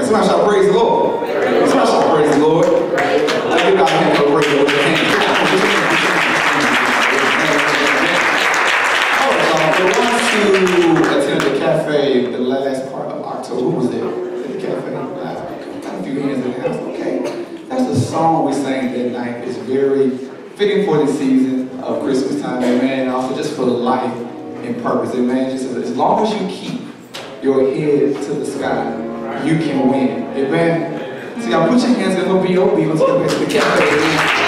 Somebody shout praise the Lord. Somebody shout praise the Lord. Let's give God a hand for praise the Lord. The ones who attended the cafe the last part of October, who was there at the cafe? Got a few hands in the house. Okay. That's the song we sang that night. It's very fitting for the season of Christmas time, amen. And also just for life and purpose, amen. Just as long as you keep your head to the sky, you can win, amen. So y'all put your hands in for B.O.B. Let's get back to the cafe, amen.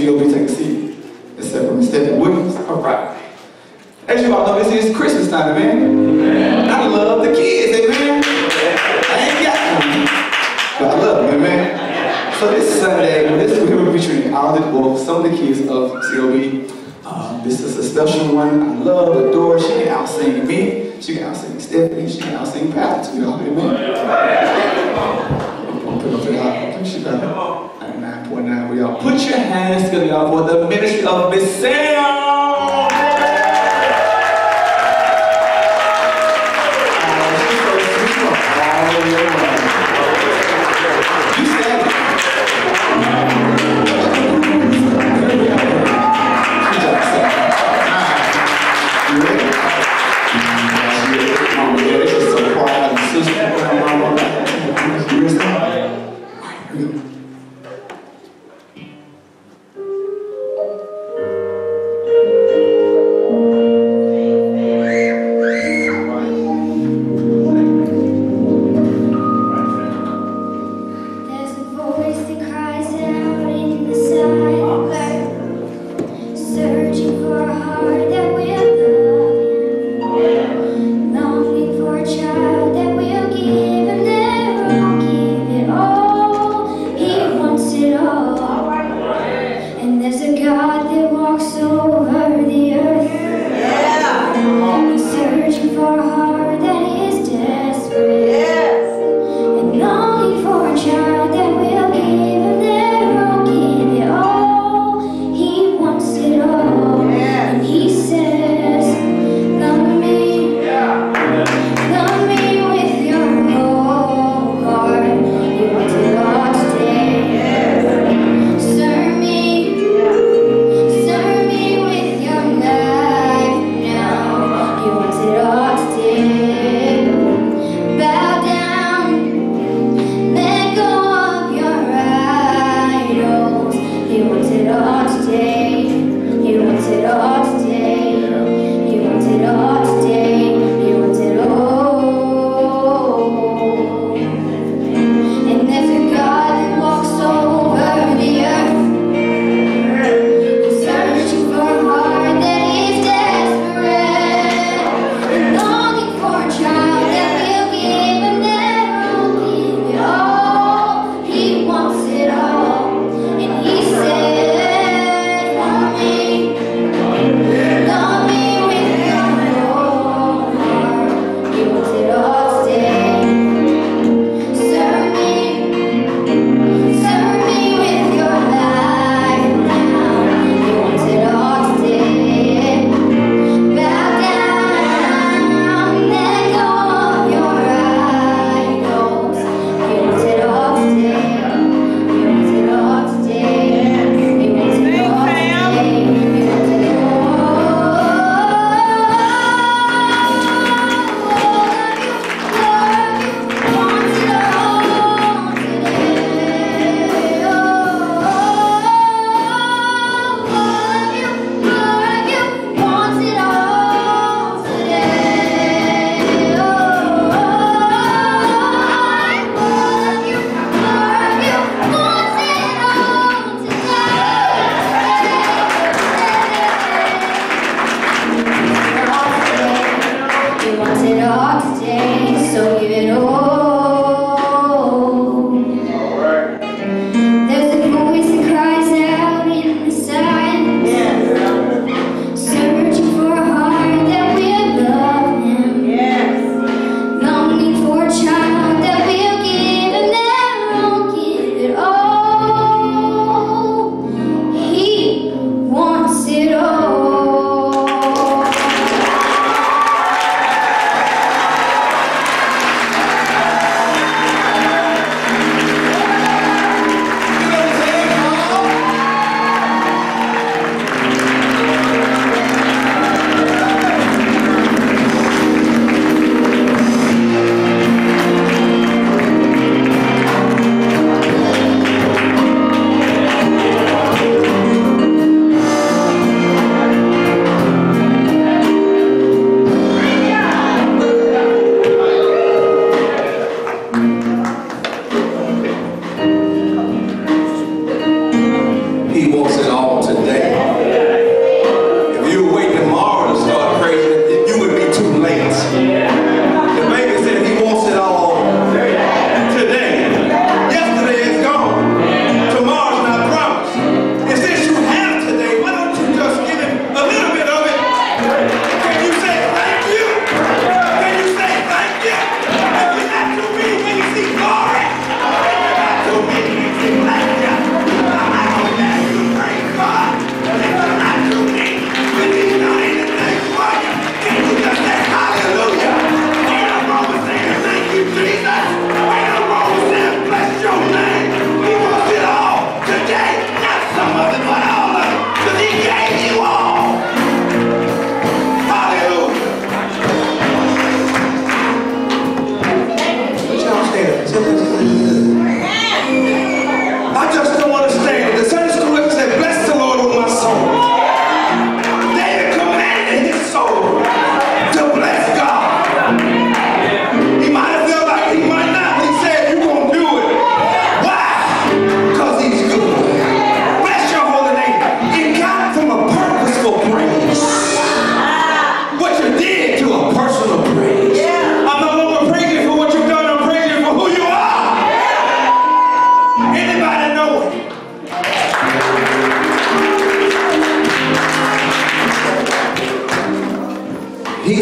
COB, take a seat. Except for Miss Stephanie Williams. All right. As you all know, this is Christmas time, man. I love the kids. So this Sunday, we will be featuring some of the kids of COB. This is a special one. I love, adore. She can out-sing me. She can out-sing Stephanie. She can out-sing Pat too, y'all. Amen. I'm putting up to y'all. She got 99.9. We all put your hands together, y'all, for the ministry of Miss Sam.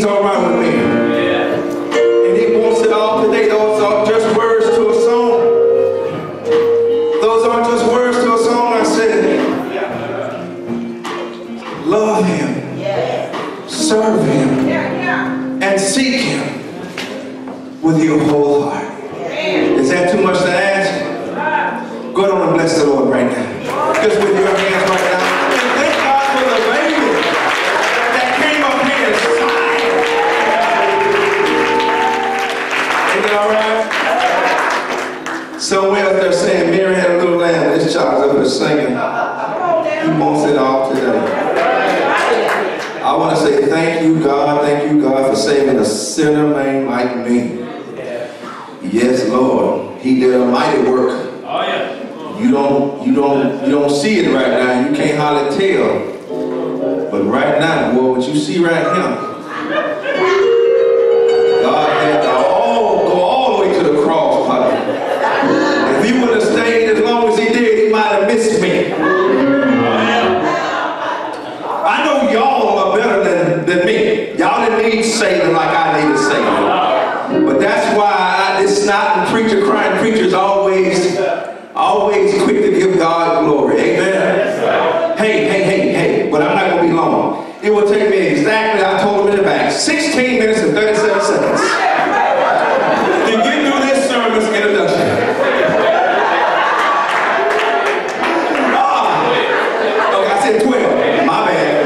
he's all right with me. And he wants it all today. Those aren't just words to a song. Those aren't just words to a song. I said, love him, serve him, and seek him with your whole heart. Is that too much to ask? Go on and bless the Lord right now. Just with your hands right now. And thank God for the baby that came up here and sighed. Isn't it all right? Somewhere out there saying, Mary had a little lamb. This child's up there singing. He wants it all today. I want to say thank you, God. Thank you, God, for saving a sinner man like me. Yes, Lord. He did a mighty work. Oh, yeah. You don't see it right now. You can't hardly tell. But right now, boy, what you see right here, God had to go all the way to the cross, Papa. If he would have stayed as long as he did, he might have missed me. I know y'all are better than me. Y'all didn't need saving like I needed saving. But that's why this snotting preacher, crying preacher is always quick to give God glory. Amen? Hey. But I'm not going to be long. It will take me exactly, I told him in the back, 16 minutes and 37 seconds to get through this sermon's introduction. Okay, I said 12. My bad.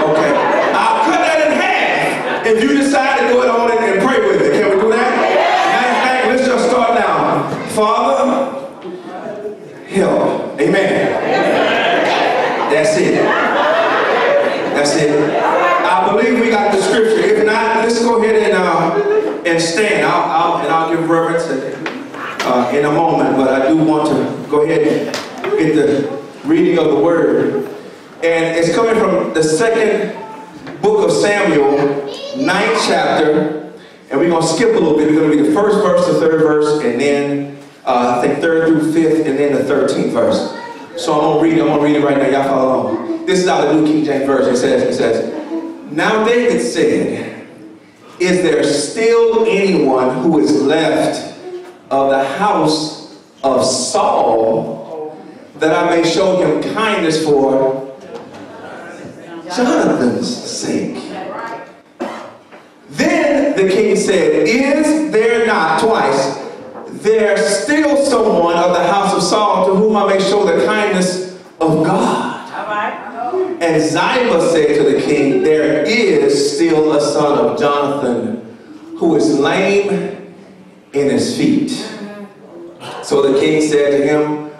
Okay. I'll cut that in half if you decide to go on and pray with it. Can we do that? Let's just start now. Father, help. Amen. That's it. I believe we got the scripture. If not, let's go ahead and stand. I'll give reverence in a moment, but I do want to go ahead and get the reading of the word. And it's coming from the second book of Samuel, 9th chapter. And we're going to skip a little bit. We're going to be the first verse, the third verse, and then I think 3rd through 5th, and then the 13th verse. So I'm going to read it right now. Y'all follow along. This is out of the New King James Version. It says, now David said, is there still anyone who is left of the house of Saul that I may show him kindness for Jonathan's sake? Then the king said, is there not, twice, there's still someone of the house of Saul to whom I may show the kindness of God? And Ziba said to the king, there is still a son of Jonathan who is lame in his feet. So the king said to him,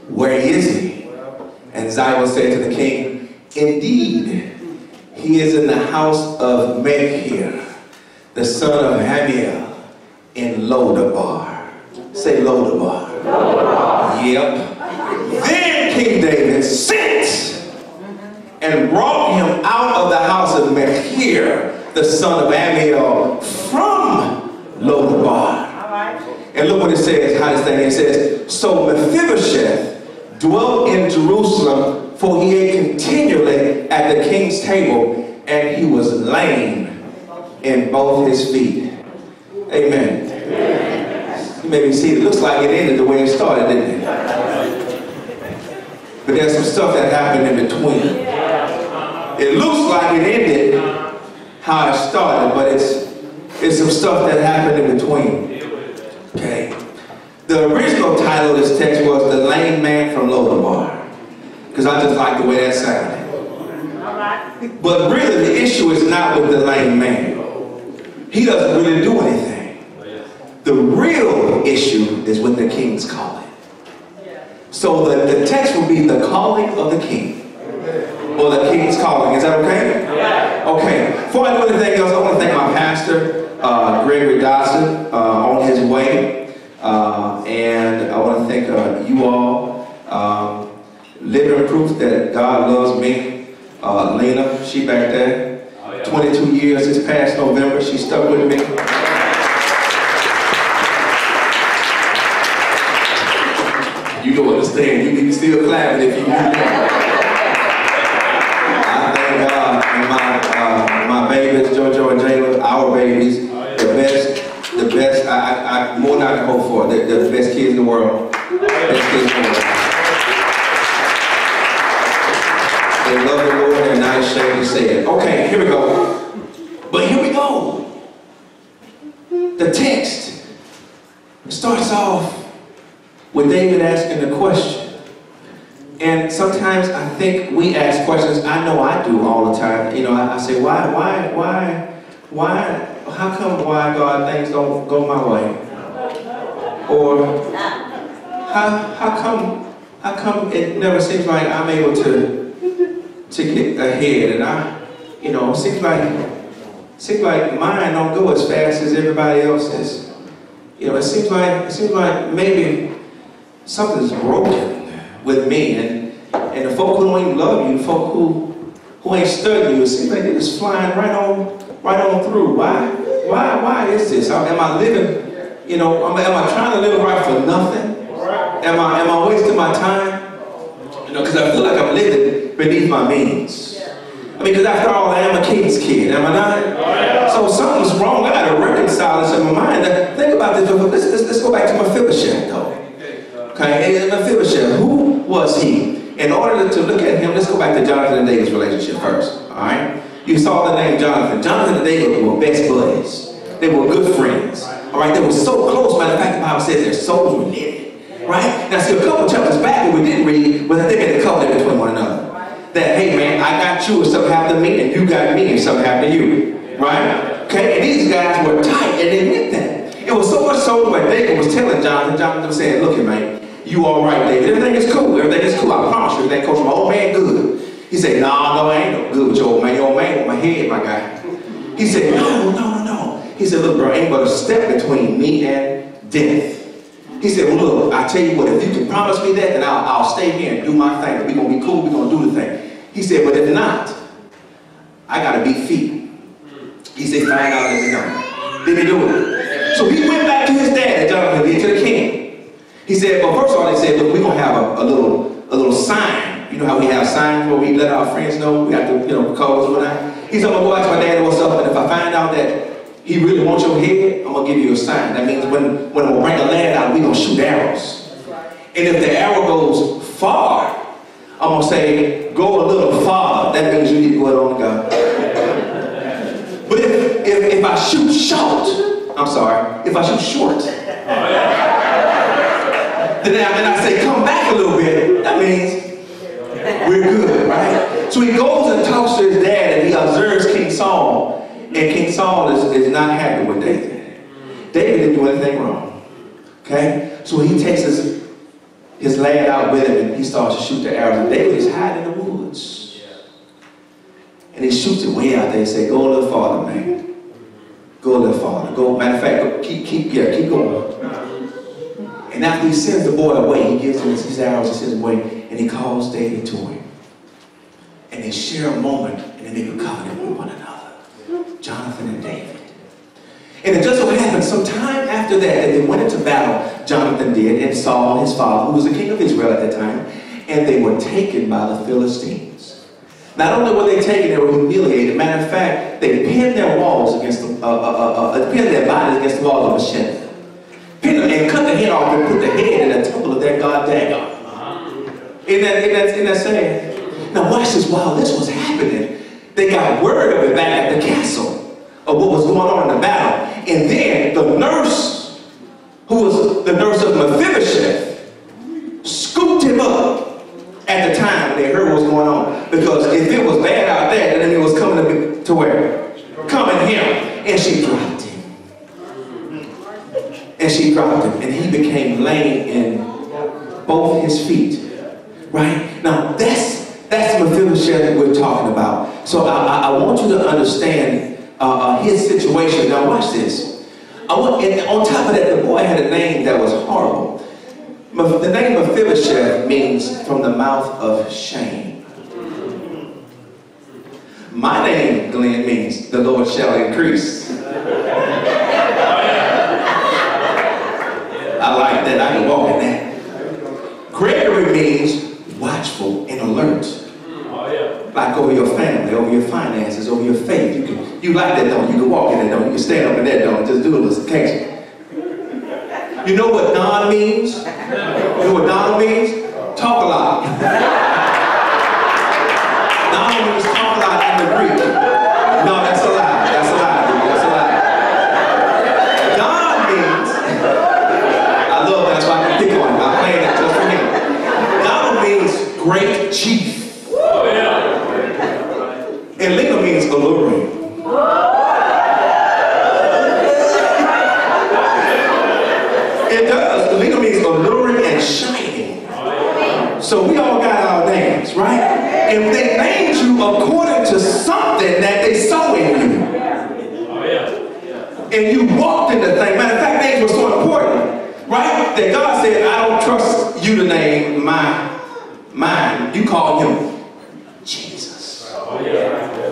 where is he? And Ziba said to the king, indeed, he is in the house of Machir, the son of Amiel, in Lodabar. Say Lodabar. Yep. Then King David sent and brought him out of the house of Machir, the son of Amiel, from Lodabar. And look what it says, how this thing is. It says, so Mephibosheth dwelt in Jerusalem, for he ate continually at the king's table, and he was lame in both his feet. Amen. You maybe see it looks like it ended the way it started, didn't it? But there's some stuff that happened in between. It looks like it ended how it started, but it's some stuff that happened in between. Okay. The original title of this text was The Lame Man from Lodabar, because I just like the way that sounded. But really the issue is not with the lame man. He doesn't really do anything. The real issue is with the king's calling. So the text will be the calling of the king. Or the king's calling. Is that okay? Okay. Before I do anything else, I want to thank my pastor, Gregory Dodson, on his way. And I want to thank you all. Living proof that God loves me. Lena, she back there. 22 years this past November, she stuck with me. You don't understand. You can still clap it if you want. I thank God and my my babies, JoJo and Jayla, our babies, the best, I more not to hope for, the best kids in the world. Best kids in the world. They love the Lord, they're not ashamed to say it. Okay, here we go. But here we go. The text starts off with David asking a question. And sometimes I think we ask questions, I know I do all the time. You know, I say, why, how come God things don't go my way? Or how come it never seems like I'm able to get ahead? And you know, it seems like mine don't go as fast as everybody else's. You know, it seems like maybe something's broken with me, and the folk who don't even love you, the folk who ain't studying you, it seems like they're just flying right on through. Why is this? Am I living, you know, am I trying to live right for nothing? Am I wasting my time? You know, because I feel like I'm living beneath my means. I mean, because after all, I am a king's kid, am I not? So something's wrong. I got to reconcile this in my mind. Now, think about this. Let's go back to Mephibosheth, though. Okay, and Mephibosheth, who was he? In order to look at him, let's go back to Jonathan and David's relationship first. All right, you saw the name Jonathan. Jonathan and David were best buddies. They were good friends. All right, they were so close. Matter of fact, the Bible says their souls were knit. Right? Now, see, a couple chapters back, what we didn't read was that they made a covenant between one another. That, hey man, I got you if something happened to me, and you got me if something happened to you. Right? Okay, and these guys were tight, and they meant that. It was so much so when David was telling Jonathan was saying, look, man, you all right, David. Everything is cool. Everything is cool. I promise you, everything goes from my old man good. He said, no, I ain't no good with your old man. Your old man with my head, my guy. He said, no. He said, look, bro, ain't but a step between me and death. He said, well, look, I tell you what, if you can promise me that, then I'll stay here and do my thing. We're going to be cool. We're going to do the thing. He said, but if not, I got to be feet. He said, $5 is enough. Did he do it? So he went back to his dad, Jonathan did, to the king. He said, well, first of all, they said, look, we're going to have a little sign. You know how we have signs where we let our friends know we got the, you know, codes or whatnot. He said, I'm going to go ask my dad what's up, and if I find out that he really wants your head, I'm going to give you a sign. That means when we bring a lad out, we're going to shoot arrows. And if the arrow goes far, I'm going to say, go a little farther. That means you need to go on God. But if I shoot short, if I shoot short, then I say, come back a little bit, that means we're good, right? So he goes and talks to his dad, and he observes King Saul. And King Saul is not happy with David. David didn't do anything wrong. Okay? So he takes his lad out with him, and he starts to shoot the arrows. And David is hiding in the woods. And he shoots it way out there. He says, go a little farther, man. Go a little farther. Go. Matter of fact, keep going. And after he sends the boy away, he gives him his arrows, he sends him away, and he calls David to him. And they share a moment, and they make a covenant with one another. Jonathan and David. And it just so happened, some time after that they went into battle, Jonathan did, and Saul, his father, who was the king of Israel at that time, and they were taken by the Philistines. Not only were they taken, they were humiliated. Matter of fact, they pinned their walls against pinned their bodies against the walls of Hashem. And cut the head off and put the head in the temple of their god Dagon. Isn't that sad? Now watch this. While this was happening, they got word of it back at the castle of what was going on in the battle. And then the nurse, who was the nurse of Mephibosheth, scooped him up at the time when they heard what was going on. Because if it was bad out there, then it was coming to where? Coming here. And she dropped him. And she dropped him, and he became lame in both his feet. Right? Now, that's Mephibosheth we're talking about. So I want you to understand his situation. Now, watch this. And on top of that, the boy had a name that was horrible. The name Mephibosheth means from the mouth of shame. My name, Glenn, means the Lord shall increase. I like that. I can walk in that. Gregory means watchful and alert. like over your family, over your finances, over your faith. You like that, don't you? You can walk in that, don't you? You can stand up in that, don't you? Just do a little occasion. You know what Don means? You know what Donald means? Talk a lot. Donald means talk a lot in the Greek. No, that's a lie. That's a lie, dude. That's a lie. Don means, I love that, so I can pick on him. I'm playing that just for him. Donald means great chief. And Linga means alluring. It does. Linga means alluring and shining. So we all got our names, right? And they named you according to something that they saw in you. And you walked in the thing. Matter of fact, names were so important, right? That God said, I don't trust you to name mine. You call him Jesus.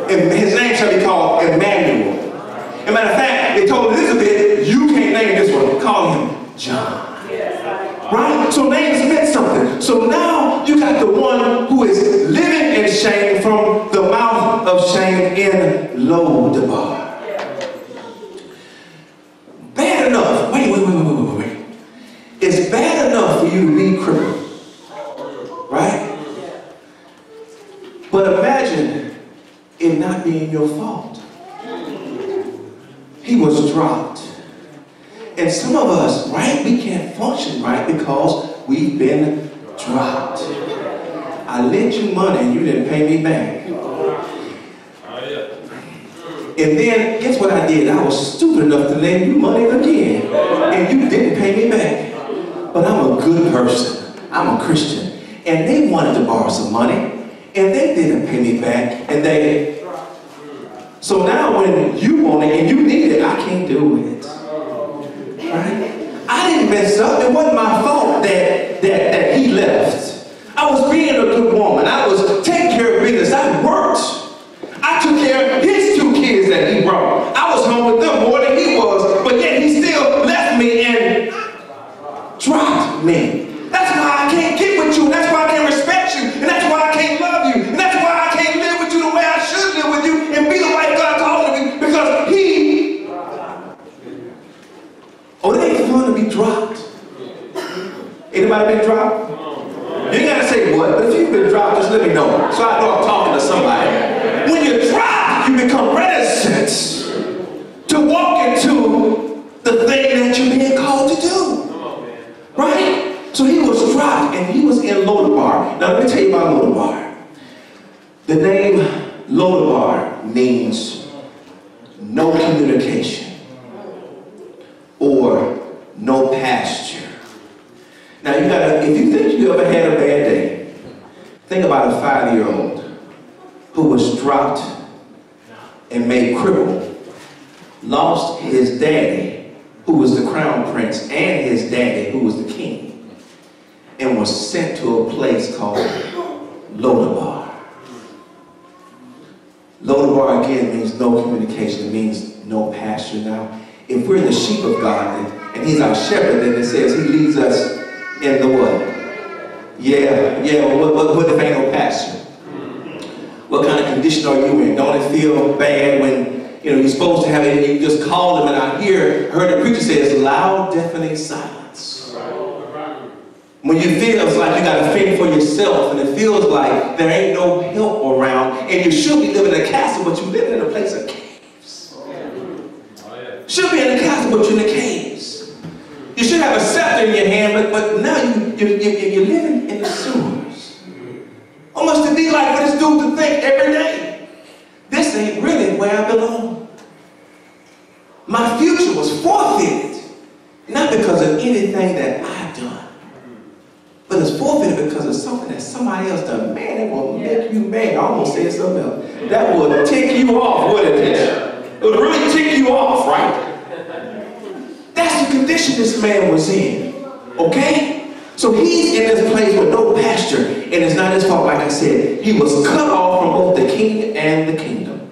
And his name shall be called Emmanuel. As a matter of fact, they told Elizabeth, you can't name this one. Call him John. Right? So names meant something. So now you got the one who is living in shame from the mouth of shame in Lodabar. Bad enough. Wait. It's bad enough for you to be crippled. Right? But imagine it not being your fault. He was dropped. And some of us, right, we can't function right because we've been dropped. I lent you money and you didn't pay me back. And then, guess what I did? I was stupid enough to lend you money again. And you didn't pay me back. But I'm a good person. I'm a Christian. And they wanted to borrow some money. And they didn't pay me back. So now when you want it and you need it, I can't do it. Right? I didn't mess up. It wasn't my fault that he left. I was being a good woman. I was taking care of business. I worked. I took care of his 2 kids that he brought. I was home with them more than he was, but yet he still left me and dropped me. That's why I can't get with you. That's why I can't respect you. And that's why I can't love you. And that's why I can't live with you the way I should live with you and be the wife God called me, because he... Oh, it ain't fun to be dropped. Anybody been dropped? You ain't gotta say what, but if you've been dropped, just let me know. So I know I'm talking to somebody. When you're dropped, you become reticent to walk into the thing that you're being called to do. Right? So he was dropped and he was in Lodabar. Now let me tell you about Lodabar. The name Lodabar means no communication or no pasture. Now you gotta, if you think you ever had a bad day, think about a 5-year-old who was dropped and made crippled, lost his daddy, who was the crown prince, and his daddy, who was the king, and was sent to a place called Lodabar. Lodabar again means no communication. It means no pasture. Now, if we're the sheep of God and he's our shepherd, then it says he leads us in the what? What if ain't no pasture? What kind of condition are you in? Don't it feel bad when you're supposed to have it and you just call them? And I heard the preacher say it's loud, deafening silence. When you feel it's like you got to fend for yourself, and it feels like there ain't no help around, and you should be living in a castle, but you live in a place of caves. Should be in a castle, but you're in the caves. You should have a scepter in your hand, but now you're living in the sewers. Almost to be like what this dude to think every day. This ain't really where I belong. My future was forfeited, not because of anything that I've done, but it's forfeited because of something that somebody else done. Man, it will make you mad. I almost said something else. That would tick you off, wouldn't it? It would really tick you off, right? That's the condition this man was in, okay? So he's in this place with no pasture, and it's not his fault, like I said. He was cut off from both the king and the kingdom.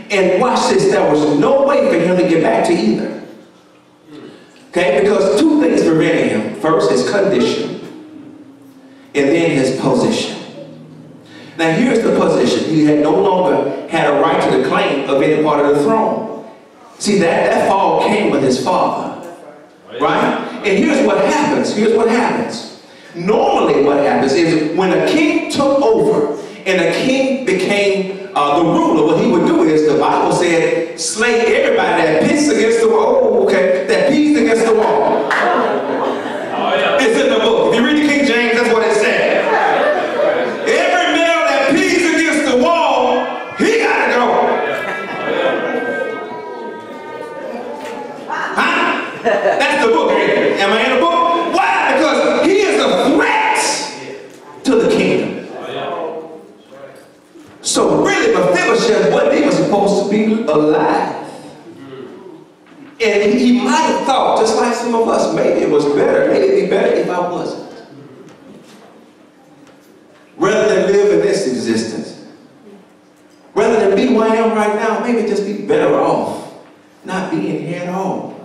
And watch this, there was no way for him to get back to either. Okay, because 2 things prevented him. First, his condition, and then his position. Now here's the position. He had no longer had a right to the claim of any part of the throne. See, that fall came with his father. Right? And here's what happens. Here's what happens. Normally what happens is when a king took over and a king became the ruler, what he would do is, the Bible said, slay everybody that pits against the wall. Oh, okay. That pees against the wall. It's in the book. If you read the King James, that's what it said. Every male that pees against the wall, he gotta go. Huh? That's the book. Am I in the book? Why? Because he is a threat to the kingdom. So really, Mephibosheth wasn't even supposed to be alive. And he might have thought, just like some of us, maybe it was better, maybe it'd be better if I wasn't. Rather than live in this existence, rather than be where I am right now, maybe just be better off not being here at all.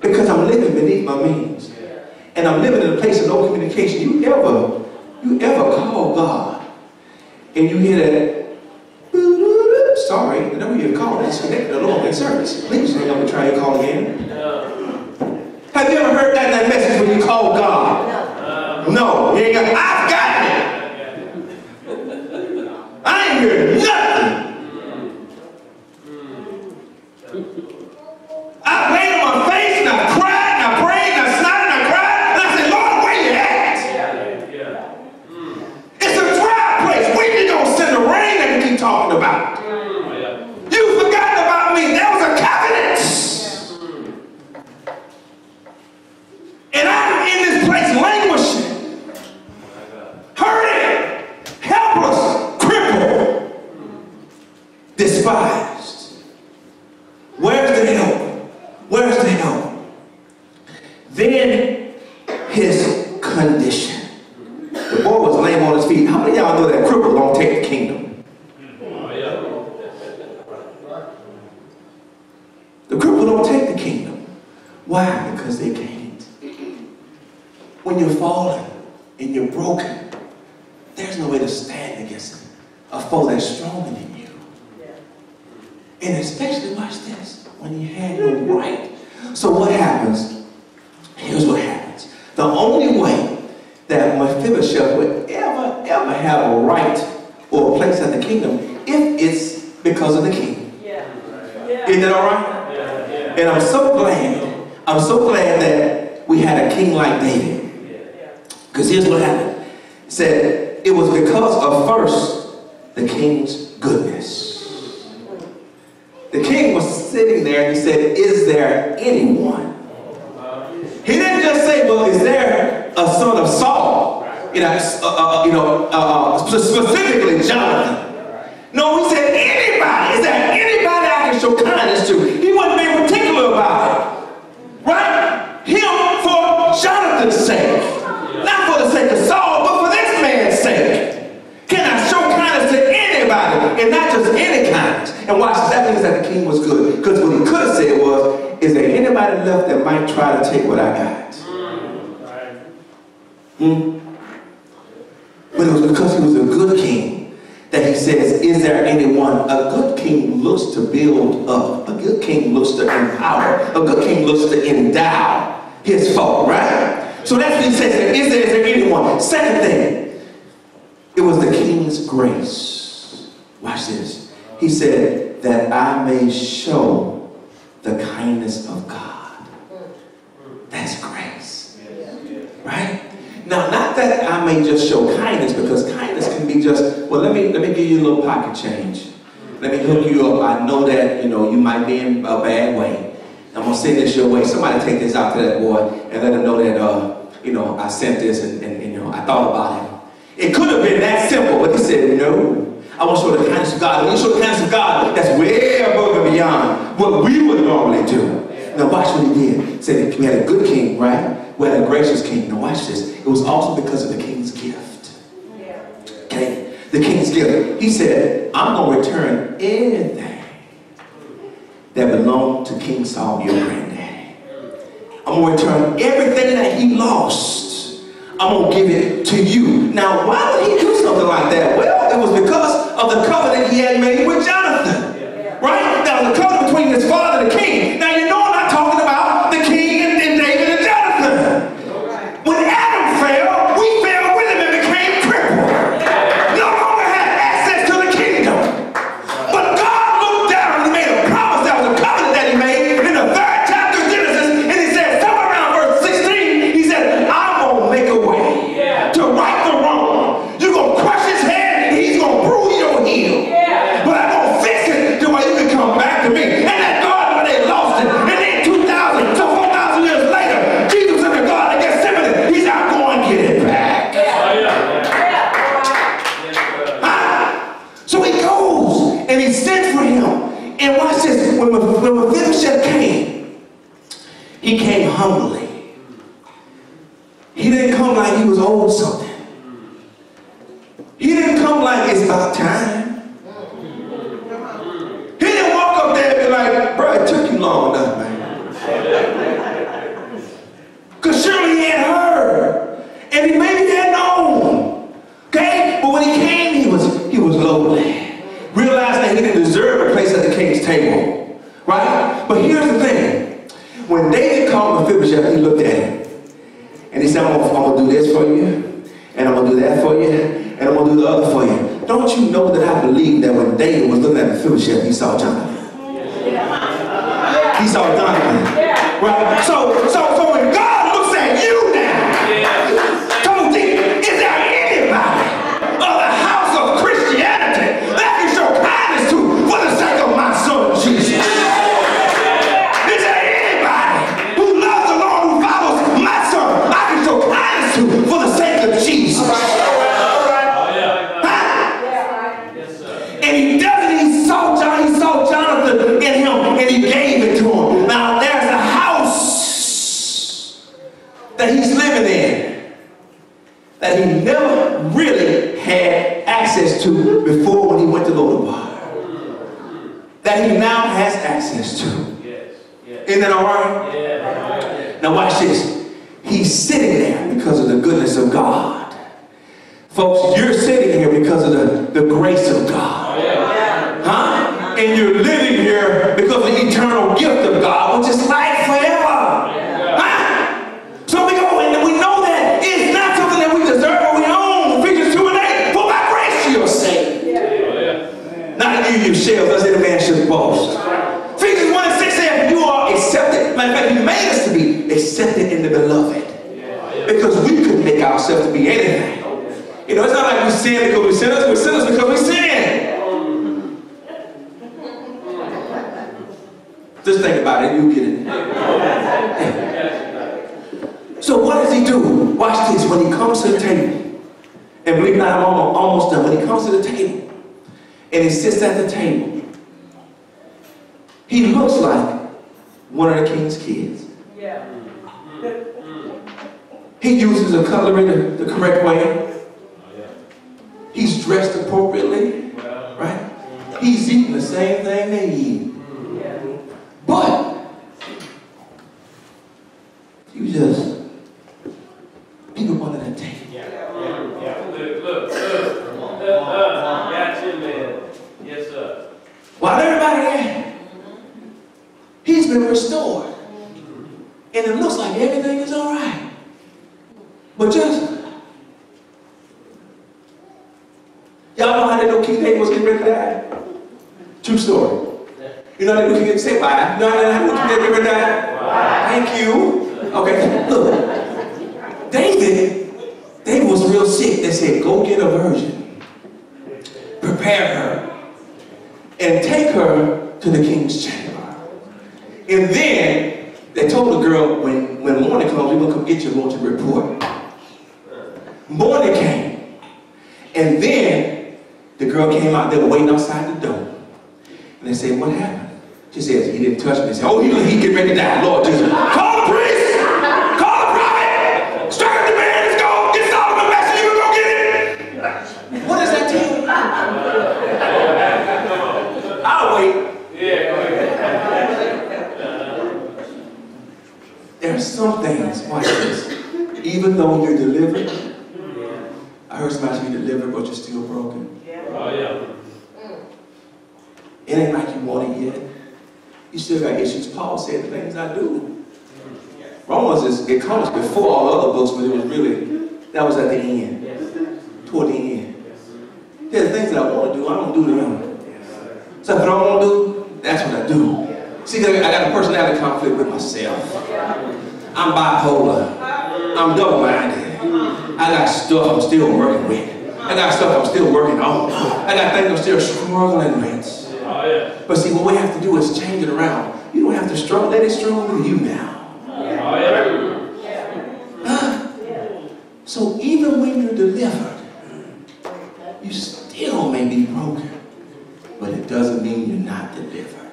Because I'm living beneath my means. And I'm living in a place of no communication. You ever call God and you hear that, sorry, the number you called is connected to the Lord in service. Please hang up and try your call again. Have you ever heard that message when you call God? No. You ain't got, I've got it. I ain't heard nothing. I laid on my face and I cried and I prayed and I snotted and I cried and I said, Lord, where you at? It's a dry place. When you gonna send the rain that you keep talking about? You forgot about me. There was a covenant. And I'm in this place languishing, hurting, helpless, crippled, despised. Where's the help? Where's the help? Then his condition. The boy was lame on his feet. How many of y'all know that cripple don't take the kingdom? The cripple don't take the kingdom. Why? Because they can't. When you're fallen and you're broken, there's no way to stand against a foe that's stronger than you. And especially, watch this, when you had no right. So what happens? Here's what happens. The only way that Mephibosheth would ever have a right or a place at the kingdom if it's because of the king. Isn't that all right? And I'm so glad that we had a king like David. Because here's what happened. It said it was because of first the king's goodness. The king was sitting there and he said, is there anyone? He didn't just say, well, is there a son of Saul? Specifically Jonathan. No, he said anybody. Is there anybody I can show kindness to? He wasn't being particular about it. Right? Him for Jonathan's sake. Not for the sake of Saul, but for this man's sake. Can I show kindness to anybody? And not just any kindness. And watch this, that means that the king was good. Because what he could have said was, is there anybody left that might try to take what I got? But it was because he was a good king that he says, is there anyone? A good king looks to build up. A good king looks to empower. A good king looks to endow his folk, right? So that's what he says, is there anyone? Second thing, it was the king's grace. Watch this. He said, that I may show the kindness of God. That's grace. Right? Now, not that I may just show kindness, because kindness can be just, well, let me give you a little pocket change. Let me hook you up. I know that, you might be in a bad way. I'm going to send this your way. Somebody take this out to that boy and let him know that, I sent this and I thought about it. It could have been that simple, but he said, no. I want to show the kindness of God. I want to show the kindness of God that's way above and beyond what we would normally do. Now watch what he did. He said we had a good king, right? We had a gracious king. Now watch this. It was also because of the king's gift. Okay? The king's gift. He said, I'm going to return anything that belonged to King Saul, your granddaddy. I'm going to return everything that he lost. I'm going to give it to you. Now, why would he do something like that? Well, it was because of the covenant he had made with Jonathan. Right? That was a covenant between his father and the king. Now, you know I'm not talking about the king and David and Jonathan. When Adam fell, we fell with him and became crippled. No longer had access to the kingdom. But God looked down and he made a promise. That was a covenant that he made in the third chapter of Genesis. And he said, somewhere around verse 16, he said, I'm going to make a way to right the wrong. You're going to crush his head and he's going to bruise your heel. But I'm going to fix it to where you can come back to me. And that garden where they lost it. And then 2,000 to 4,000 years later, Jesus in the garden of Gethsemane, he's out going to get it back. So he goes and he sent for him. And watch this. When Mephibosheth came, he came humbly. He didn't come like he was owed something. He didn't come like it's about time. He didn't walk up there and be like, bro, it took you long enough, man. Because surely he had heard. And he maybe had known. Okay? But when he came, he was lowly. Realized that he didn't deserve a place at the king's table. Right? But here's the thing. When David called Mephibosheth, he looked at him. And he said, I'm going to do this for you. And I'm going to do that for you. And I'm going to do the other for you. Don't you know that I believe that when David was looking at Mephibosheth, he saw Jonathan? He saw Jonathan. Right? So when God looks at you now, so is there anybody of the house of Christianity that can show kindness to for the sake of my son Jesus? Is there anybody who loves the Lord, who follows my son, I can show kindness to for the sake of Jesus? And he doesn't. He saw Jonathan in him, and he gave it to him. Now there's a house that he's living in that he never really had access to before when he went to Lodabar. That he now has access to. Isn't that all right? Yeah. Now watch this. He's sitting there because of the goodness of God. Folks, you're sitting here because of the grace of God. Huh? And you're living here because of the eternal gift of God, which is life forever. Huh? So we go and we know that it's not something that we deserve or we own. Ephesians 2:8. For by grace you're saved. Not that you yourselves, as the man should boast. Ephesians 1:6 says you are accepted. Matter of fact, he made us to be accepted in the beloved. Because we couldn't make ourselves to be anything. You know, it's not like we sin because we sinners. We're sinners because we sin. Just think about it, you get it. So what does he do? Watch this. When he comes to the table, and believe it or not, I'm almost done. When he comes to the table, and he sits at the table, he looks like one of the king's kids. Yeah. He uses the cutlery the correct way. He's dressed appropriately, right? He's eating the same thing they eat. But you just people wanted to take it. Look. Got you, man. Yes, sir. While everybody he's been restored. And it looks like everything is all right. But just y'all know how they know King David was getting ready to die? True story. You know how they knew say bye. You know how they knew King David ready to die? Thank you. Okay, look. David was real sick. They said, go get a virgin. Prepare her. And take her to the king's chamber. And then they told the girl, when morning comes, we're going to come get you and want you to report. Morning came. And then the girl came out. They were waiting outside the door. And they said, what happened? She says, he didn't touch me. They said, oh, he get ready to die. Lord Jesus. Call the priest. Call the prophet. Strike up the band. Let's go. Get Solomon back so you can go get it. What does that tell you? I'll wait. There are some things, watch this. Even though you're delivered, I heard somebody say you're delivered, but you're still broken. Yeah. Oh, yeah. It ain't like you want it yet. You still got issues. Paul said the things I do. Romans it comes before all other books, but it was really, that was at the end. Toward the end. There's things that I want to do, I don't do them. So if I don't want to do, that's what I do. See, I got a personality conflict with myself. I'm bipolar. I'm double-minded. I got stuff I'm still working with. I got stuff I'm still working on. I got things I'm still struggling with. But see, what we have to do is change it around. You don't have to struggle. Let it struggle with you now. So even when you're delivered, you still may be broken. But it doesn't mean you're not delivered.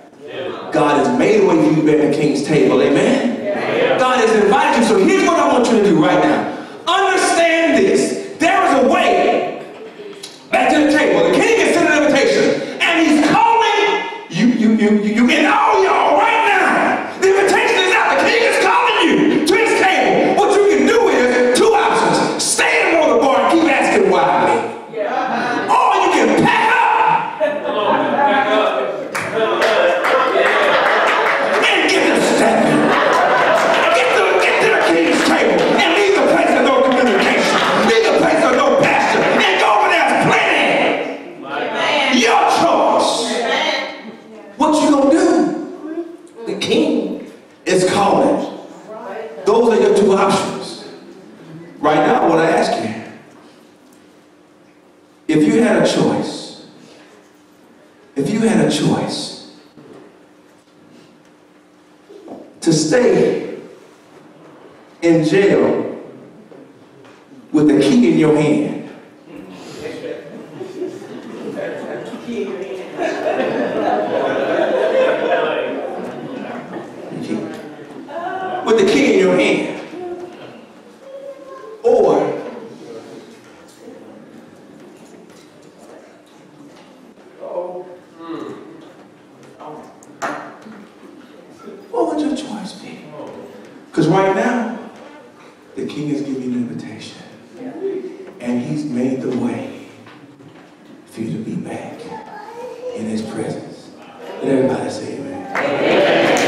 God has made a way for you to be at the king's table. Amen? God has invited you. So here's what I want you to do right now. Understand this. There is a way back to the table. The king is sending an invitation. And he's calling you in all y'all right now. The invitation is out. The king is calling you to his table. What you can do is two options. Stay in the bar and keep asking why me. Or you can pack up. And get to stepping. Get to the king's table. And leave the place of no communication. Leave the place of no pastor. And go over there and plenty. Your choice. What you gonna do? The king is calling. Those are your two options. Right now, I want to ask you, if you had a choice, to stay in jail with the key in your hand, with the key in your hand, or what would your choice be? Because right now, the king is giving you an invitation, and he's made the way for you to be back in his presence. Let everybody say amen.